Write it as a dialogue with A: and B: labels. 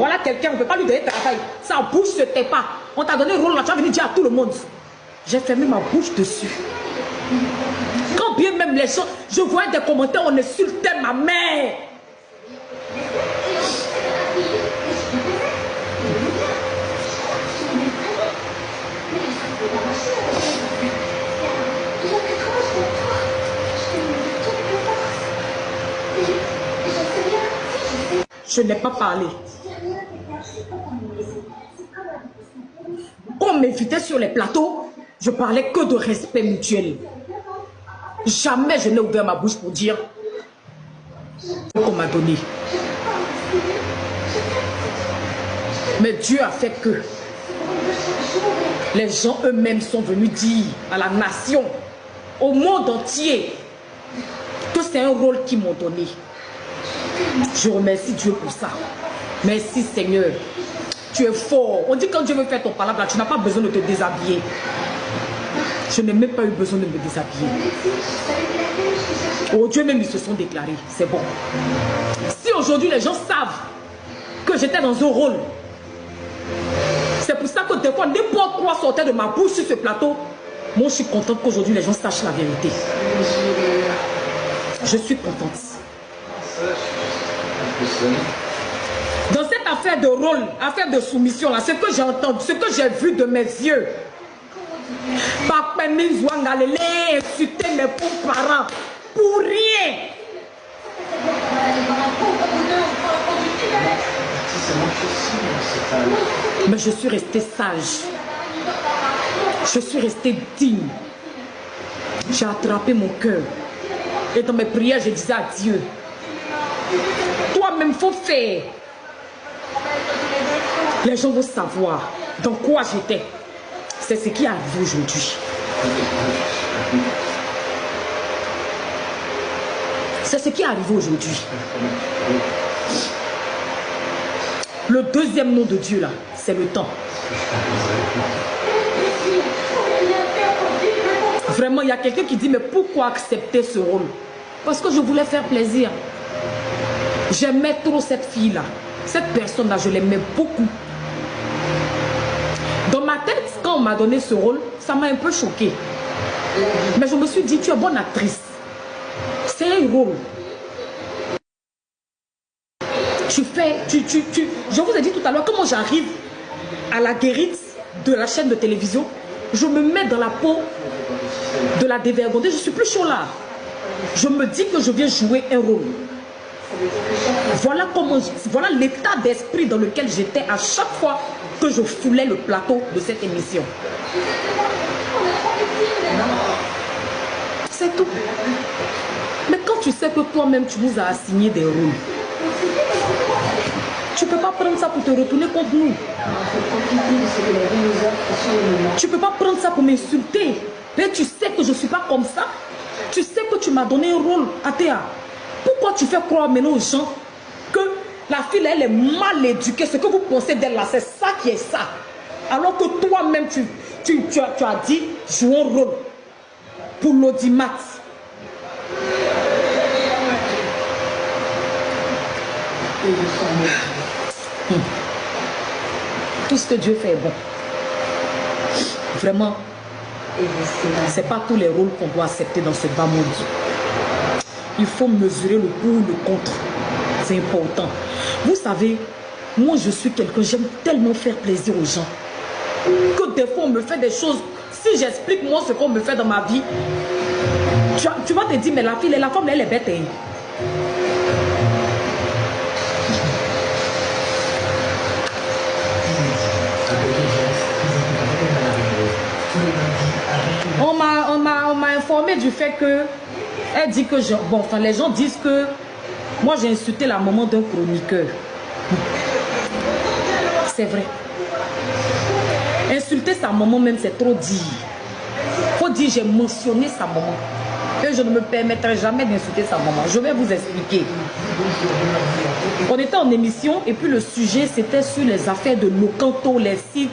A: Voilà quelqu'un, on ne peut pas lui donner travail. Sa bouche ne se tait pas. On t'a donné le rôle là, tu vas venir dire à tout le monde. J'ai fermé ma bouche dessus. Quand bien même les gens, je voyais des commentaires, on insultait ma mère. Je n'ai pas parlé. Quand on m'invitait sur les plateaux, je parlais que de respect mutuel. Jamais je n'ai ouvert ma bouche pour dire qu'on m'a donné. Mais Dieu a fait que les gens eux-mêmes sont venus dire à la nation, au monde entier, que c'est un rôle qu'ils m'ont donné. Je remercie Dieu pour ça. Merci Seigneur. Tu es fort. On dit quand Dieu veut faire ton palabre, tu n'as pas besoin de te déshabiller. Je n'ai même pas eu besoin de me déshabiller. Oh Dieu même ils se sont déclarés. C'est bon. Si aujourd'hui les gens savent que j'étais dans un rôle, c'est pour ça que des fois n'importe quoi sortait de ma bouche sur ce plateau. Moi je suis contente qu'aujourd'hui les gens sachent la vérité. Je suis contente. Dans cette affaire de rôle, affaire de soumission là, ce que j'ai entendu, ce que j'ai vu de mes yeux, Papa Mizwangalele insulter mes pauvres parents pour rien. Mais je suis restée sage. Je suis restée digne. J'ai attrapé mon cœur. Et dans mes prières, je disais à Dieu, toi-même, il faut faire. Les gens vont savoir dans quoi j'étais. C'est ce qui arrive aujourd'hui. C'est ce qui arrive aujourd'hui. Le deuxième nom de Dieu là, c'est le temps. Vraiment, il y a quelqu'un qui dit, mais pourquoi accepter ce rôle? Parce que je voulais faire plaisir. J'aimais trop cette fille-là. Cette personne-là, je l'aimais beaucoup. Dans ma tête, quand on m'a donné ce rôle, ça m'a un peu choquée. Mais je me suis dit, tu es bonne actrice. C'est un rôle. Je vous ai dit tout à l'heure, comment j'arrive à la guérite de la chaîne de télévision, je me mets dans la peau de la dévergondée, je ne suis plus chaud là. Je me dis que je viens jouer un rôle. Voilà l'état d'esprit dans lequel j'étais à chaque fois que je foulais le plateau de cette émission. C'est tout. Mais quand tu sais que toi-même tu nous as assigné des rôles, tu ne peux pas prendre ça pour te retourner contre nous. Tu ne peux pas prendre ça pour m'insulter. Mais tu sais que je ne suis pas comme ça. Tu sais que tu m'as donné un rôle à Théa. Pourquoi tu fais croire maintenant aux gens que la fille elle est mal éduquée? Ce que vous pensez d'elle là, c'est ça qui est ça. Alors que toi-même tu as dit joue un rôle pour l'audimat. Tout ce que Dieu fait est bon. Vraiment, c'est pas tous les rôles qu'on doit accepter dans ce bas monde. Il faut mesurer le pour, le contre. C'est important. Vous savez, moi je suis quelqu'un, j'aime tellement faire plaisir aux gens. Que des fois on me fait des choses. Si j'explique moi ce qu'on me fait dans ma vie, tu vas te dire, mais la fille, la femme, elle est bête. Hein. On m'a informé du fait que elle dit que les gens disent que moi j'ai insulté la maman d'un chroniqueur. C'est vrai. Insulter sa maman même c'est trop dire. Faut dire j'ai mentionné sa maman. Et je ne me permettrai jamais d'insulter sa maman. Je vais vous expliquer. On était en émission et puis le sujet c'était sur les affaires de Locanto, les sites